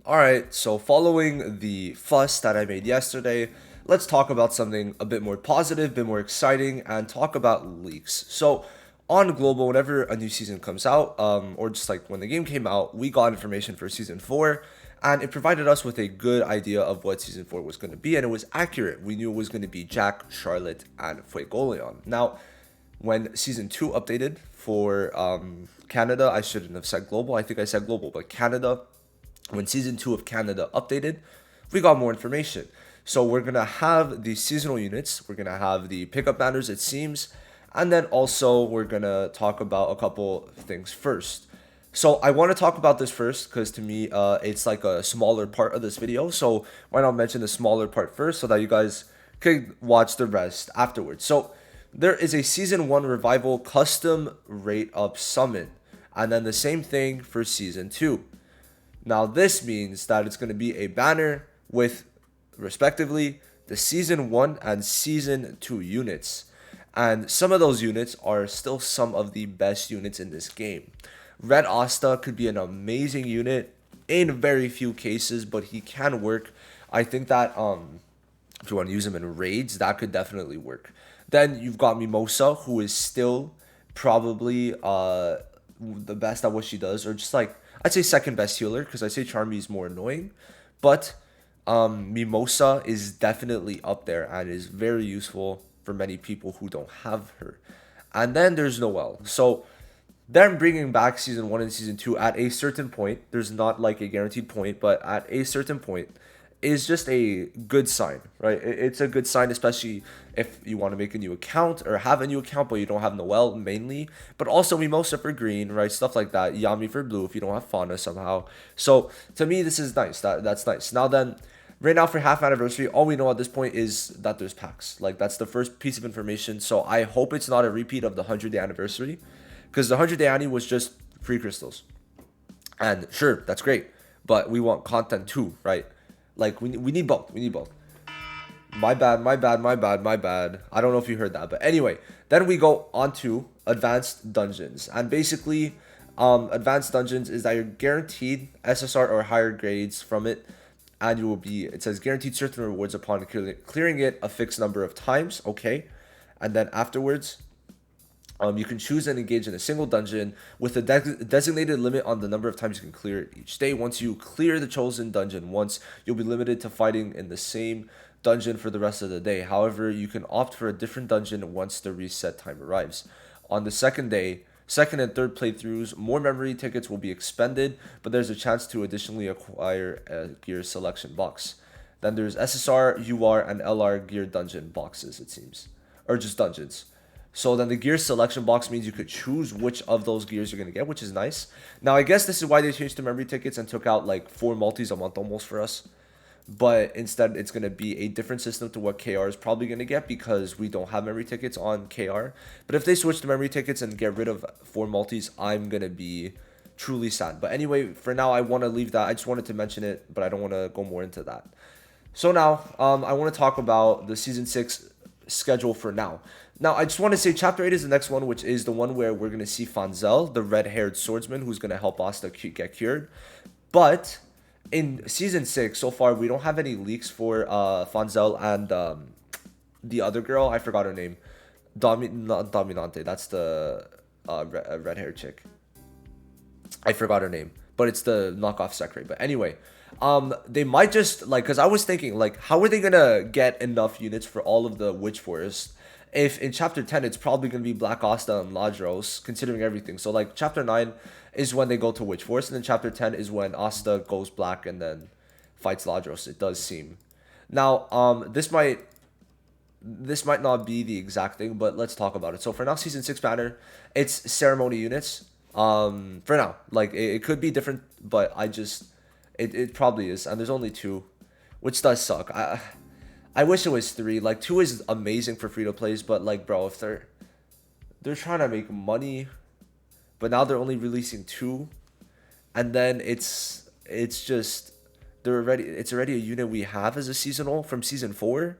Alright, so following the fuss that I made yesterday, let's talk about something a bit more positive, a bit more exciting, and talk about leaks. So, on Global, whenever a new season comes out, or just like when the game came out, we got information for Season 4, and it provided us with a good idea of what Season 4 was going to be, and it was accurate. We knew it was going to be Jack, Charlotte, and Fuegoleon. Now, when Season 2 updated for Canada, I shouldn't have said Global, I think I said Global, but Canada, when Season 2 of Canada updated, we got more information. So we're going to have the seasonal units, we're going to have the pickup banners, it seems, and then also we're going to talk about a couple things first. So I want to talk about this first because to me, it's like a smaller part of this video. So why not mention the smaller part first so that you guys could watch the rest afterwards. So there is a Season 1 Revival custom rate up summon, and then the same thing for Season 2. Now this means that it's going to be a banner with, respectively, the Season 1 and Season 2 units. And some of those units are still some of the best units in this game. Red Asta could be an amazing unit in very few cases, but he can work. I think that if you want to use him in raids, that could definitely work. Then you've got Mimosa, who is still probably the best at what she does, or just like I'd say second best healer because I say Charmy is more annoying, but Mimosa is definitely up there and is very useful for many people who don't have her. And then there's Noelle. So them bringing back Season 1 and Season 2 at a certain point, there's not like a guaranteed point, but at a certain point, is just a good sign, right? It's a good sign, especially if you want to make a new account or have a new account, but you don't have Noelle mainly, but also Mimosa for green, right? Stuff like that. Yami for blue if you don't have Fauna somehow. So to me, this is nice. That's nice. Now then, right now for half anniversary, all we know at this point is that there's packs. Like that's the first piece of information. So I hope it's not a repeat of the 100-day anniversary, because the 100-day annie was just free crystals, and sure, that's great, but we want content too, right? Like we need both. We need both. My bad. I don't know if you heard that, but anyway, then we go on to advanced dungeons, and basically, advanced dungeons is that you're guaranteed SSR or higher grades from it, and you will be. It says guaranteed certain rewards upon clearing it a fixed number of times. Okay, and then afterwards, you can choose and engage in a single dungeon with a designated limit on the number of times you can clear it each day. Once you clear the chosen dungeon once, you'll be limited to fighting in the same dungeon for the rest of the day. However, you can opt for a different dungeon once the reset time arrives. On the second day, second and third playthroughs, more memory tickets will be expended, but there's a chance to additionally acquire a gear selection box. Then there's SSR, UR, and LR gear dungeon boxes, it seems. Or just dungeons. So then the gear selection box means you could choose which of those gears you're going to get, which is nice. Now, I guess this is why they changed the memory tickets and took out like 4 multis a month almost for us. But instead, it's going to be a different system to what KR is probably going to get because we don't have memory tickets on KR. But if they switch to memory tickets and get rid of 4 multis, I'm going to be truly sad. But anyway, for now, I want to leave that. I just wanted to mention it, but I don't want to go more into that. So now, I want to talk about the Season 6 schedule for now. Now, I just want to say Chapter 8 is the next one, which is the one where we're going to see Fanzel, the red-haired swordsman, who's going to help Asta get cured. But in Season 6, so far, we don't have any leaks for Fanzel and the other girl. I forgot her name. Not Dominante. That's the red-haired chick. I forgot her name. But it's the knockoff Sekre. But anyway, they might just, like, because I was thinking, like, how are they going to get enough units for all of the Witch Forest if in Chapter 10 it's probably going to be Black Asta and Ladros, considering everything. So like Chapter 9 is when they go to Witch Forest, and then Chapter 10 is when Asta goes black and then fights Ladros, it does seem. Now, this might not be the exact thing, but let's talk about it. So for now, Season 6 banner, it's ceremony units. For now, like it could be different, but it probably is, and there's only 2, which does suck. I wish it was 3. Like 2 is amazing for free to plays, but like bro, if they're trying to make money, but now they're only releasing 2, and then it's just it's already a unit we have as a seasonal from Season 4.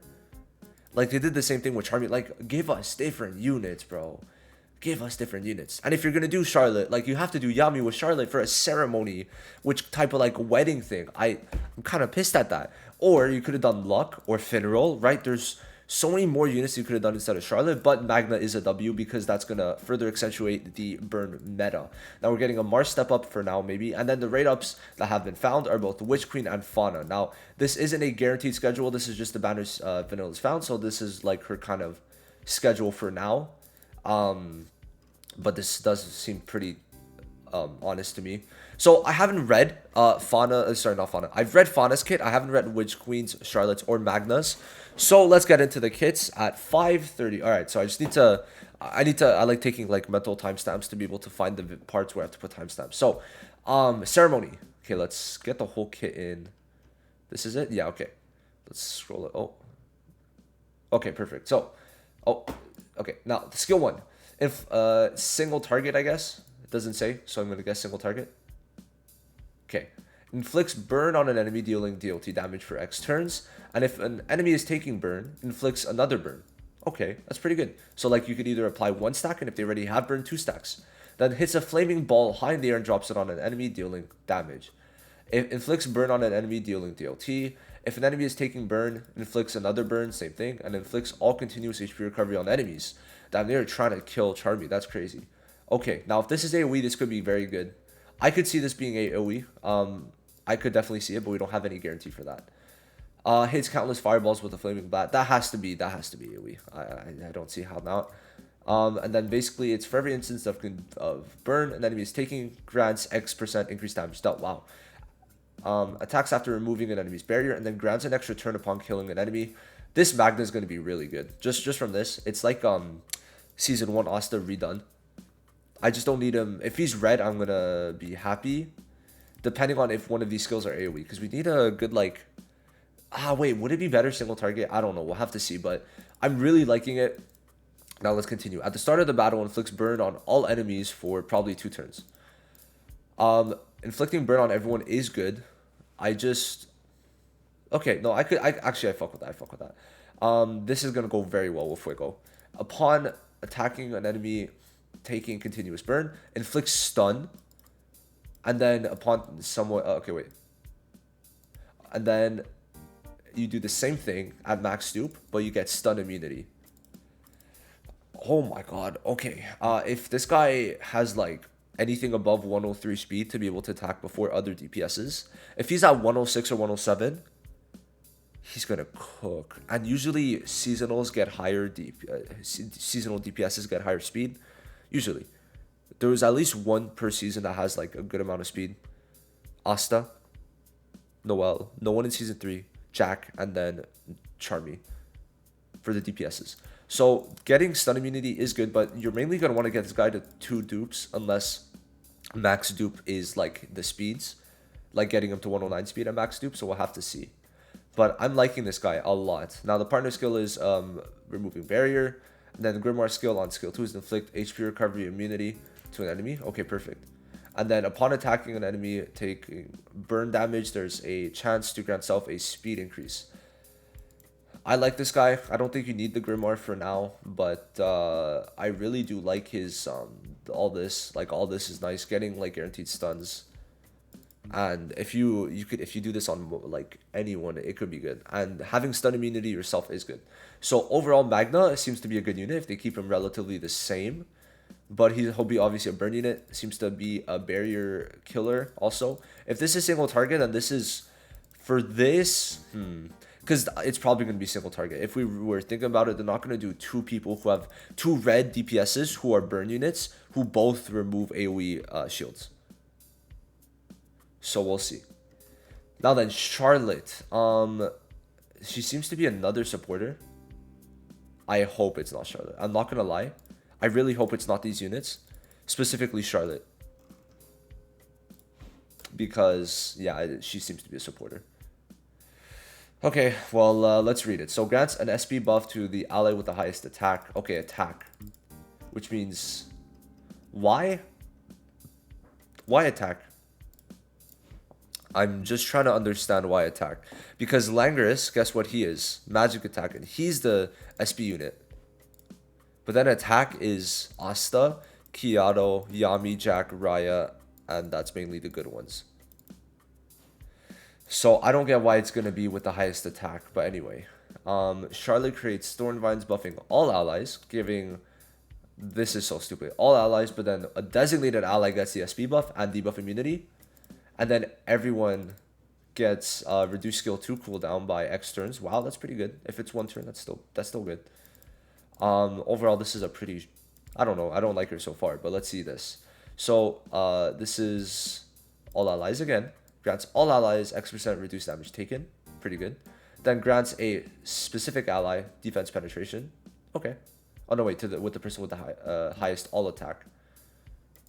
Like they did the same thing with Charmy. Like give us different units, bro. give us different units. And if you're gonna do Charlotte, like you have to do Yami with Charlotte for a ceremony, which type of like wedding thing. I'm kind of pissed at that. Or you could have done Luck or Finroll, right? There's so many more units you could have done instead of Charlotte, but Magna is a W because that's gonna further accentuate the burn meta. Now we're getting a Mars step up for now, maybe, and then the rate ups that have been found are both Witch Queen and Fauna. Now this isn't a guaranteed schedule. This is just the banners Vanilla's found, so this is like her kind of schedule for now. But this does seem pretty honest to me. So I haven't read Fauna, sorry, not Fauna. I've read Fauna's kit. I haven't read Witch Queen's, Charlotte's, or Magna's. So let's get into the kits at 5:30. All right, so I like taking like mental timestamps to be able to find the parts where I have to put timestamps. So, ceremony. Okay, let's get the whole kit in. This is it? Yeah, okay. Let's scroll it. Oh. Okay, perfect. So, okay. Now, the skill 1. If single target, I guess. It doesn't say, so I'm going to guess single target. Okay. Inflicts burn on an enemy dealing DLT damage for X turns. And if an enemy is taking burn, inflicts another burn. Okay, that's pretty good. So like you could either apply 1 stack, and if they already have burn, 2 stacks. Then hits a flaming ball high in the air and drops it on an enemy dealing damage. It inflicts burn on an enemy dealing DLT. If an enemy is taking burn, inflicts another burn, same thing. And inflicts all continuous HP recovery on enemies. Damn, they're trying to kill Charmy. That's crazy. Okay, now if this is AoE, this could be very good. I could see this being AoE. I could definitely see it, but we don't have any guarantee for that. Hits countless fireballs with a flaming bat. That has to be AoE. I don't see how not. And then basically it's for every instance of burn an enemy is taking, grants X% increased damage dealt. Wow. Attacks after removing an enemy's barrier, and then grants an extra turn upon killing an enemy. This Magna is going to be really good. Just from this, it's like Season 1 Asta redone. I just don't need him. If he's red, I'm going to be happy. Depending on if one of these skills are AoE. Because we need a good, like... wait, would it be better single target? I don't know. We'll have to see. But I'm really liking it. Now let's continue. At the start of the battle, inflicts burn on all enemies for probably 2 turns. Inflicting burn on everyone is good. Okay, no, I fuck with that. This is going to go very well with Fuego. Upon attacking an enemy taking continuous burn, inflicts stun. And then upon someone... okay, wait. And then you do the same thing at max stoop, but you get stun immunity. Oh my god. Okay. If this guy has like anything above 103 speed to be able to attack before other DPSs, if he's at 106 or 107, he's gonna cook. And usually seasonals get higher seasonal DPSs get higher speed. Usually. There was at least one per season that has like a good amount of speed. Asta, Noel, no one in season 3, Jack, and then Charmy for the DPSs. So getting stun immunity is good, but you're mainly going to want to get this guy to 2 dupes unless max dupe is like the speeds, like getting him to 109 speed at max dupe, so we'll have to see. But I'm liking this guy a lot. Now the partner skill is removing barrier, and then the Grimoire skill on skill 2 is inflict HP recovery immunity to an enemy. Okay, perfect. And then upon attacking an enemy taking burn damage, there's a chance to grant self a speed increase. I like this guy. I don't think you need the Grimoire for now, but I really do like his all this. Like all this is nice. Getting like guaranteed stuns, and if you do this on like anyone, it could be good. And having stun immunity yourself is good. So overall, Magna seems to be a good unit if they keep him relatively the same. But he'll be obviously a burn unit. Seems to be a barrier killer also. If this is single target, then this is for this. Because it's probably going to be single target. If we were thinking about it, they're not going to do 2 people who have 2 red DPSs who are burn units who both remove AoE shields. So we'll see. Now then, Charlotte. She seems to be another supporter. I hope it's not Charlotte. I'm not going to lie. I really hope it's not these units. Specifically Charlotte. Because, yeah, she seems to be a supporter. Okay, well, let's read it. So, grants an SP buff to the ally with the highest attack. Okay, attack. Which means... Why? Why attack? I'm just trying to understand why attack. Because Langris, guess what he is? Magic attack. And he's the SP unit. But then attack is Asta, Kiado, Yami, Jack, Raya, and that's mainly the good ones. So I don't get why it's gonna be with the highest attack, but anyway. Charlotte creates Thorn Vines buffing all allies, giving, this is so stupid, all allies, but then a designated ally gets the SP buff and debuff immunity, and then everyone gets reduced skill 2 cooldown by X turns. Wow, that's pretty good. If it's one turn, that's still good. Overall, this is a pretty, I don't know, I don't like her so far, but let's see this. So this is all allies again. Grants all allies X% reduced damage taken. Pretty good. Then grants a specific ally defense penetration. Okay. Oh no, wait, with the person with the highest all attack.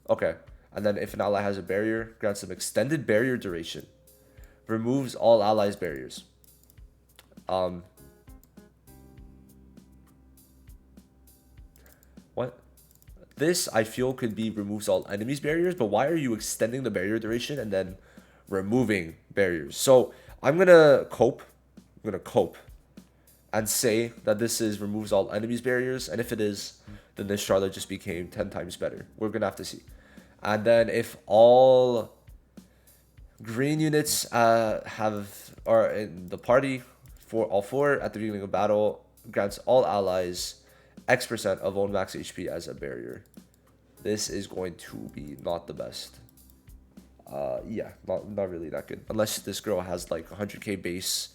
Okay. And then if an ally has a barrier, grants them extended barrier duration. Removes all allies' barriers. What? This, I feel, could be removes all enemies' barriers, but why are you extending the barrier duration and then removing barriers? So I'm gonna cope. And say that this is removes all enemies' barriers, and if it is, then this Charlotte just became 10 times better. We're gonna have to see. And then if all green units are in the party for all four at the beginning of battle, grants all allies X% of own max HP as a barrier. This is going to be not the best. Yeah, not really that good. Unless this girl has like 100k base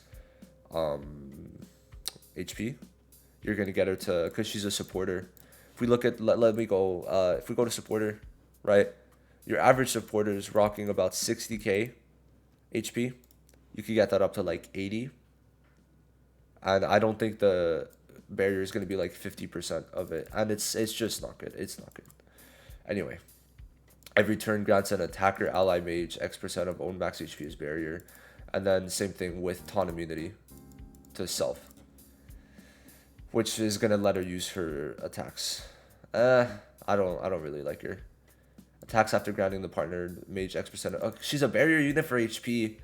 HP, you're gonna get her to, because she's a supporter. If we look at, let me go, if we go to supporter, right, your average supporter is rocking about 60k HP. You could get that up to like 80, and I don't think the barrier is gonna be like 50% of it, and it's just not good. It's not good. Anyway, every turn grants an attacker ally mage X% of own max HP as barrier, and then same thing with taunt immunity to self, which is gonna let her use her attacks. I don't really like her. Attacks after grounding the partner mage X%. She's a barrier unit for HP,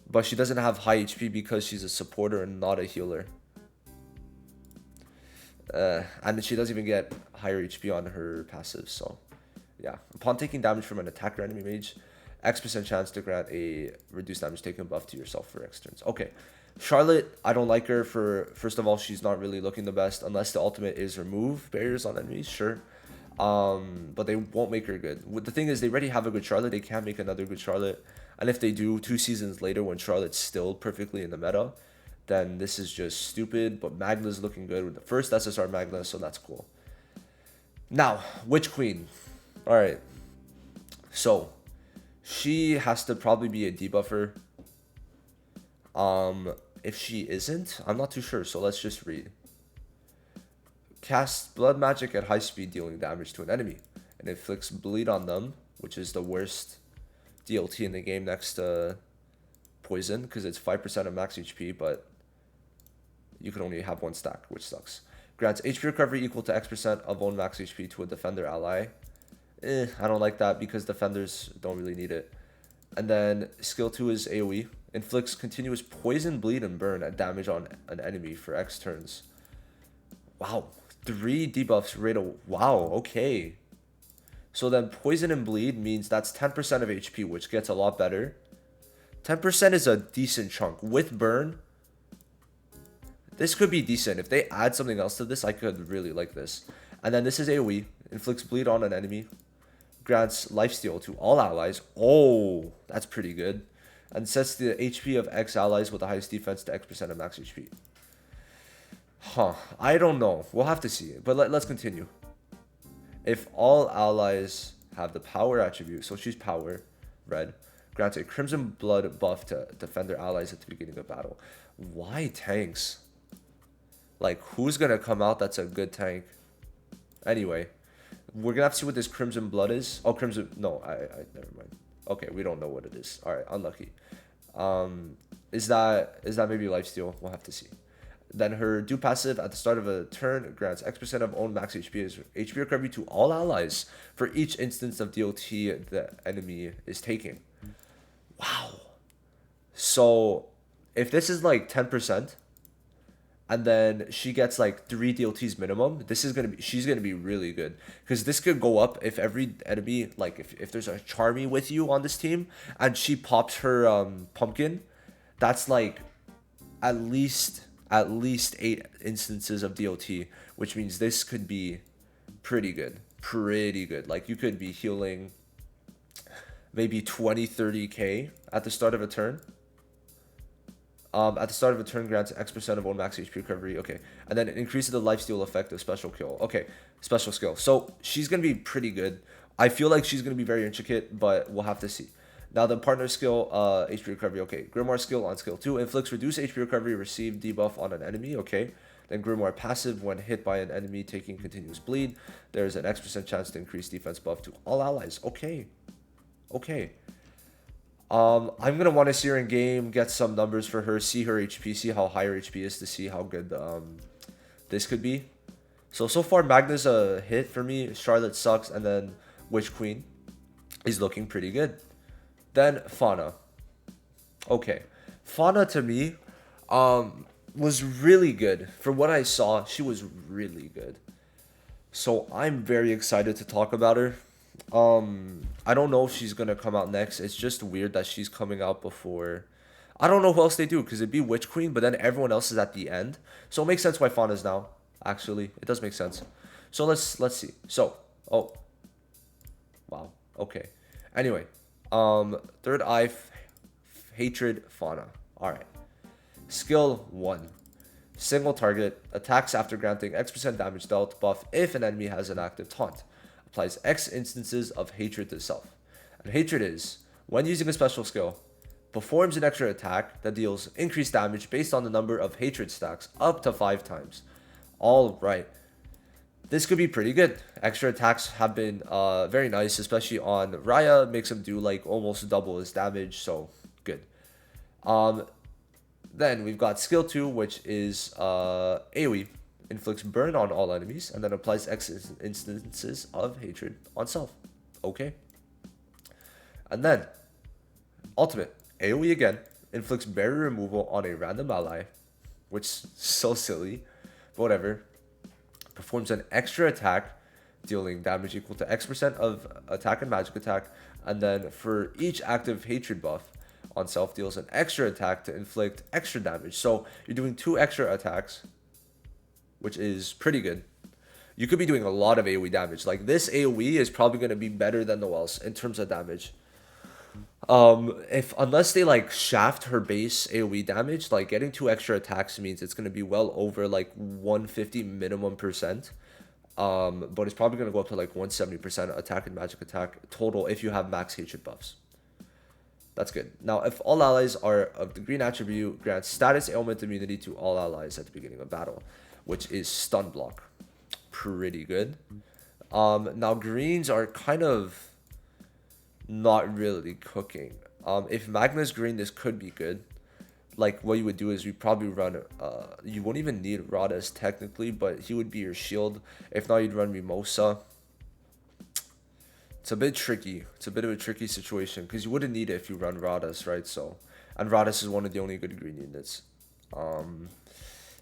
but she doesn't have high HP because she's a supporter and not a healer. And she doesn't even get higher HP on her passive. So yeah, upon taking damage from an attacker enemy mage, X% chance to grant a reduced damage taken buff to yourself for X turns. Okay. Charlotte, I don't like her for, first of all, she's not really looking the best unless the ultimate is remove barriers on enemies, sure. But they won't make her good. The thing is, they already have a good Charlotte. They can't make another good Charlotte. And if they do, 2 seasons later when Charlotte's still perfectly in the meta, then this is just stupid. But Magna's looking good with the first SSR Magna, so that's cool. Now, Witch Queen. Alright. So, she has to probably be a debuffer. If she isn't, I'm not too sure, so let's just read. Cast blood magic at high speed, dealing damage to an enemy, and inflicts bleed on them, which is the worst DLT in the game next to poison, because it's 5% of max HP, but you can only have 1 stack, which sucks. Grants HP recovery equal to X% of own max HP to a defender ally. I don't like that because defenders don't really need it. And then skill 2 is AoE. Inflicts continuous poison, bleed, and burn at damage on an enemy for X turns. Wow. 3 debuffs rate of... Wow, okay. So then poison and bleed means that's 10% of HP, which gets a lot better. 10% is a decent chunk. With burn, this could be decent. If they add something else to this, I could really like this. And then this is AoE. Inflicts bleed on an enemy. Grants lifesteal to all allies. Oh, that's pretty good. And sets the HP of X allies with the highest defense to X% of max HP. Huh. I don't know. We'll have to see. But let's continue. If all allies have the power attribute, so she's power, red, grants a Crimson Blood buff to defender allies at the beginning of battle. Why tanks? Like, who's going to come out that's a good tank? Anyway, we're going to have to see what this Crimson Blood is. Oh, Crimson... No, I never mind. Okay, we don't know what it is. Alright, unlucky. Is that maybe lifesteal? We'll have to see. Then her do passive at the start of a turn grants X% of own max HP as HP recovery to all allies for each instance of DLT the enemy is taking. Wow. So if this is like 10%, and then she gets like 3 DLTs minimum. She's gonna be really good because this could go up if every enemy, like if there's a Charmy with you on this team and she pops her pumpkin, that's like at least 8 instances of DLT, which means this could be pretty good. Like you could be healing maybe 20-30k at the start of a turn. At the start of a turn, grants X% of own max HP recovery. Okay. And then it increases the lifesteal effect of special kill. Okay. Special skill. So she's going to be pretty good. I feel like she's going to be very intricate, but we'll have to see. Now the partner skill, HP recovery. Okay. Grimoire skill on skill 2. Inflicts reduced HP recovery, receive debuff on an enemy. Okay. Then Grimoire passive, when hit by an enemy taking continuous bleed, there's an X% chance to increase defense buff to all allies. Okay. Okay. I'm gonna want to see her in game, get some numbers for her, see her HP, see how high her HP is to see how good this could be. So far Magna's a hit for me. Charlotte sucks, and then Witch Queen is looking pretty good. Then FANA. Okay, FANA to me was really good. For what I saw, she was really good. So I'm very excited to talk about her. I don't know if she's gonna come out next. It's just weird that she's coming out before. I don't know who else they do because it'd be Witch Queen, but then everyone else is at the end. So it makes sense why Fauna's now. Actually, it does make sense. So let's see. So wow. Okay. Anyway, third eye hatred Fauna. All right. Skill 1. Single target attacks after granting X% damage dealt buff if an enemy has an active taunt. Applies X instances of hatred to self. And hatred is, when using a special skill, performs an extra attack that deals increased damage based on the number of hatred stacks up to 5 times. All right. This could be pretty good. Extra attacks have been very nice, especially on Raya. Makes him do like almost double his damage, so good. Then we've got skill 2, which is AoE. Inflicts burn on all enemies, and then applies X instances of hatred on self. Okay. And then, ultimate. AoE again. Inflicts barrier removal on a random ally, which is so silly, but whatever. Performs an extra attack, dealing damage equal to X% of attack and magic attack, and then for each active hatred buff on self, deals an extra attack to inflict extra damage. So you're doing 2 extra attacks, which is pretty good. You could be doing a lot of AoE damage. Like this AoE is probably going to be better than Noelle's in terms of damage. Unless they like shaft her base AoE damage, like getting 2 extra attacks means it's going to be well over like 150 minimum percent. But it's probably going to go up to like 170% attack and magic attack total if you have max hatred buffs. That's good. Now, if all allies are of the green attribute, grants status ailment immunity to all allies at the beginning of battle, which is stun block. Pretty good. Now greens are kind of not really cooking. If Magna's green, this could be good. Like what you would do is you probably run you won't even need Radha's technically, but he would be your shield. If not, you'd run Mimosa. It's a bit tricky. It's a bit of a tricky situation because you wouldn't need it if you run Radha's, right? So, and Radha's is one of the only good green units.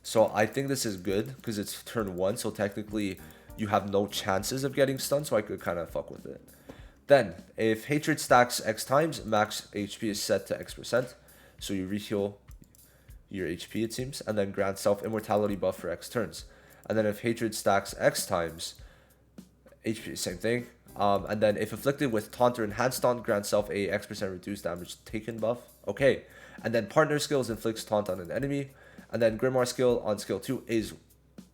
So I think this is good because it's turn 1, so technically you have no chances of getting stunned, so I could kind of fuck with it. Then, if hatred stacks X times, max HP is set to X%, so you reheal your HP, it seems, and then grant self-immortality buff for X turns. And then if hatred stacks X times, HP, same thing. And then if afflicted with taunt or enhanced taunt, grant self a X% reduced damage taken buff. Okay. And then partner skills inflicts taunt on an enemy. And then Grimoire skill on skill 2 is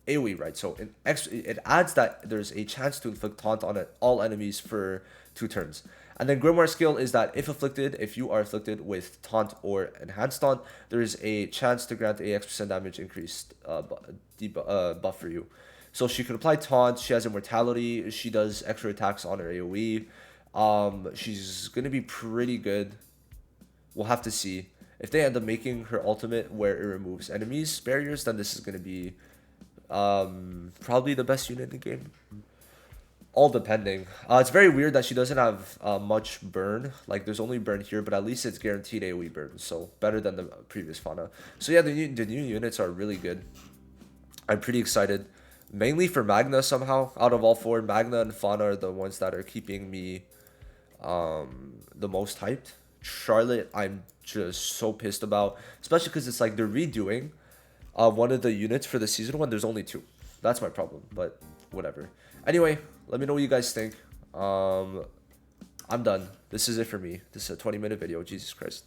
AoE, right? So it adds that there's a chance to inflict taunt on all enemies for 2 turns. And then Grimoire skill is that if you are afflicted with taunt or enhanced taunt, there is a chance to grant a X% damage increased buff for you. So she could apply taunt, she has immortality, she does extra attacks on her AoE. She's going to be pretty good. We'll have to see. If they end up making her ultimate where it removes enemies barriers, then this is going to be probably the best unit in the game. All depending. It's very weird that she doesn't have much burn. Like there's only burn here, but at least it's guaranteed AoE burn. So better than the previous Fauna. So yeah, the new units are really good. I'm pretty excited, mainly for Magna somehow. Out of all four, Magna and Fauna are the ones that are keeping me the most hyped. Charlotte, I'm just so pissed about, especially because it's like they're redoing one of the units for the season one. There's only two. That's my problem, but whatever. Anyway, let me know what you guys think. I'm done. This is it for me. This is a 20-minute video. Jesus Christ.